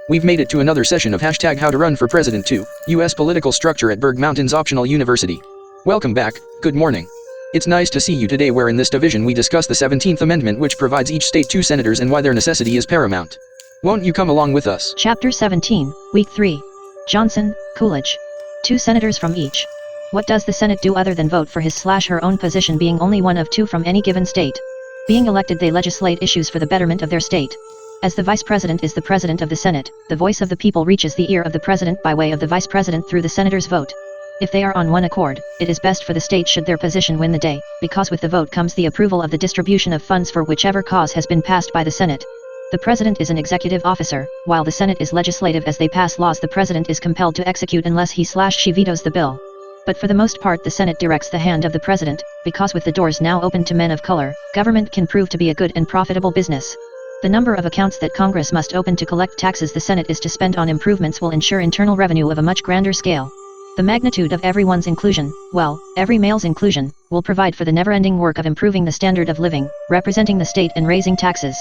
We've made it to another session of #How to Run for President 2, U.S. Political Structure at Berg Mountains Optional University. Welcome back, good morning. It's nice to see you today, where in this division we discuss the 17th Amendment, which provides each state 2 senators and why their necessity is paramount. Won't you come along with us? Chapter 17, Week 3. Johnson, Coolidge. 2 senators from each. What does the Senate do other than vote for his/her own position, being only one of 2 from any given state? Being elected, they legislate issues for the betterment of their state. As the Vice President is the President of the Senate, the voice of the people reaches the ear of the President by way of the Vice President through the Senators' vote. If they are on one accord, it is best for the state should their position win the day, because with the vote comes the approval of the distribution of funds for whichever cause has been passed by the Senate. The President is an executive officer, while the Senate is legislative. As they pass laws, the President is compelled to execute unless he/she vetoes the bill. But for the most part, the Senate directs the hand of the President, because with the doors now open to men of color, government can prove to be a good and profitable business. The number of accounts that Congress must open to collect taxes the Senate is to spend on improvements will ensure internal revenue of a much grander scale. The magnitude of everyone's inclusion, well, every male's inclusion, will provide for the never-ending work of improving the standard of living, representing the state and raising taxes.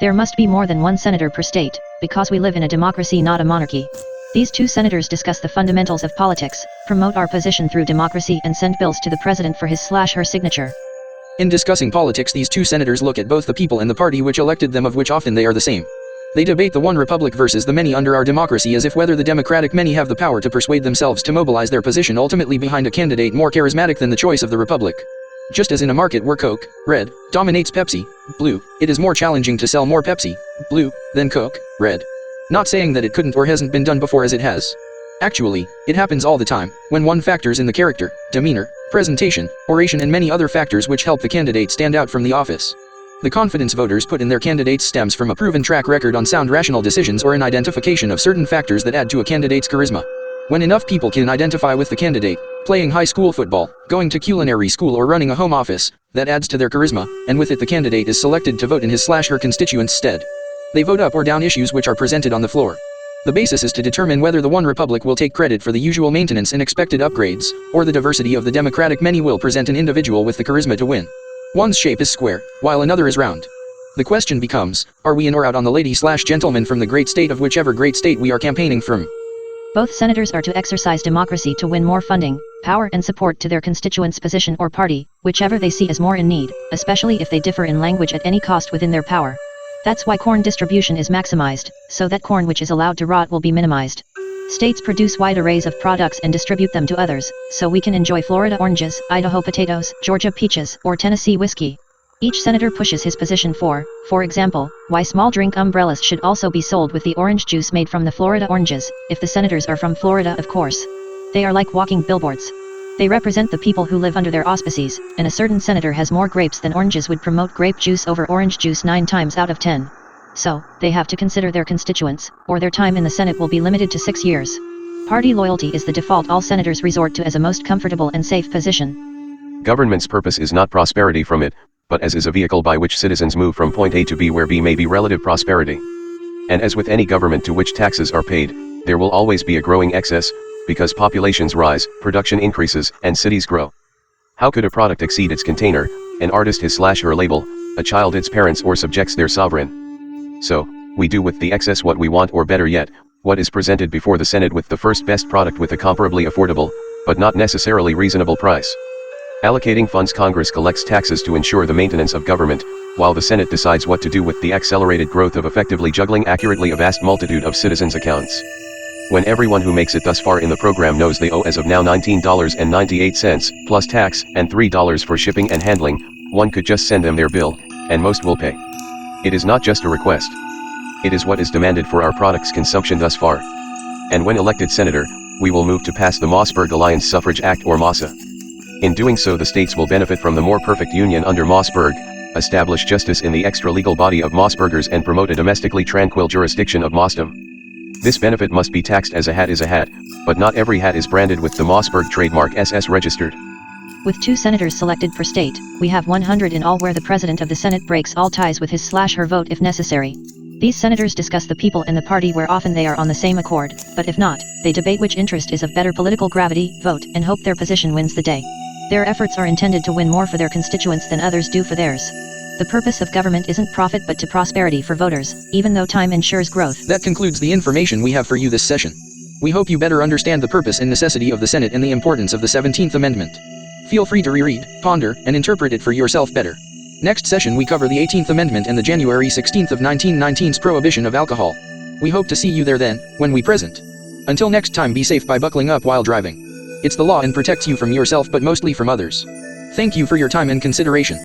There must be more than one senator per state, because we live in a democracy, not a monarchy. These 2 senators discuss the fundamentals of politics, promote our position through democracy, and send bills to the President for his/her signature. In discussing politics, these 2 senators look at both the people and the party which elected them, of which often they are the same. They debate the one republic versus the many under our democracy, as if whether the democratic many have the power to persuade themselves to mobilize their position ultimately behind a candidate more charismatic than the choice of the republic. Just as in a market where Coke, red, dominates Pepsi, blue, it is more challenging to sell more Pepsi, blue, than Coke, red. Not saying that it couldn't or hasn't been done before, as it has. Actually, it happens all the time, when one factors in the character, demeanor, presentation, oration, and many other factors which help the candidate stand out from the office. The confidence voters put in their candidates stems from a proven track record on sound rational decisions or an identification of certain factors that add to a candidate's charisma. When enough people can identify with the candidate, playing high school football, going to culinary school, or running a home office, that adds to their charisma, and with it the candidate is selected to vote in his/her constituents' stead. They vote up or down issues which are presented on the floor. The basis is to determine whether the one republic will take credit for the usual maintenance and expected upgrades, or the diversity of the democratic many will present an individual with the charisma to win. One's shape is square, while another is round. The question becomes, are we in or out on the lady/gentleman from the great state of whichever great state we are campaigning from? Both senators are to exercise democracy to win more funding, power, and support to their constituents' position or party, whichever they see as more in need, especially if they differ in language at any cost within their power. That's why corn distribution is maximized, so that corn which is allowed to rot will be minimized. States produce wide arrays of products and distribute them to others, so we can enjoy Florida oranges, Idaho potatoes, Georgia peaches, or Tennessee whiskey. Each senator pushes his position for example, why small drink umbrellas should also be sold with the orange juice made from the Florida oranges, if the senators are from Florida, of course. They are like walking billboards. They represent the people who live under their auspices, and a certain senator has more grapes than oranges would promote grape juice over orange juice 9 times out of 10. So, they have to consider their constituents, or their time in the Senate will be limited to 6 years. Party loyalty is the default all senators resort to as a most comfortable and safe position. Government's purpose is not prosperity from it, but as is a vehicle by which citizens move from point A to B, where B may be relative prosperity. And as with any government to which taxes are paid, there will always be a growing excess, because populations rise, production increases, and cities grow. How could a product exceed its container, an artist his/her label, a child its parents, or subjects their sovereign? So, we do with the excess what we want, or better yet, what is presented before the Senate with the first best product with a comparably affordable, but not necessarily reasonable price. Allocating funds, Congress collects taxes to ensure the maintenance of government, while the Senate decides what to do with the accelerated growth of effectively juggling accurately a vast multitude of citizens' accounts. When everyone who makes it thus far in the program knows they owe as of now $19.98, plus tax, and $3 for shipping and handling, one could just send them their bill, and most will pay. It is not just a request. It is what is demanded for our products' consumption thus far. And when elected senator, we will move to pass the Mossberg Alliance Suffrage Act, or MASA. In doing so, the states will benefit from the more perfect union under Mossberg, establish justice in the extra-legal body of Mossbergers, and promote a domestically tranquil jurisdiction of Mossdom. This benefit must be taxed as a hat is a hat, but not every hat is branded with the Mossberg trademark SS registered. With 2 senators selected per state, we have 100 in all, where the President of the Senate breaks all ties with his/her vote if necessary. These senators discuss the people and the party, where often they are on the same accord, but if not, they debate which interest is of better political gravity, vote, and hope their position wins the day. Their efforts are intended to win more for their constituents than others do for theirs. The purpose of government isn't profit but to prosperity for voters, even though time ensures growth. That concludes the information we have for you this session. We hope you better understand the purpose and necessity of the Senate and the importance of the 17th Amendment. Feel free to reread, ponder, and interpret it for yourself better. Next session we cover the 18th Amendment and the January 16th of 1919's prohibition of alcohol. We hope to see you there then, when we present. Until next time, be safe by buckling up while driving. It's the law and protects you from yourself but mostly from others. Thank you for your time and consideration.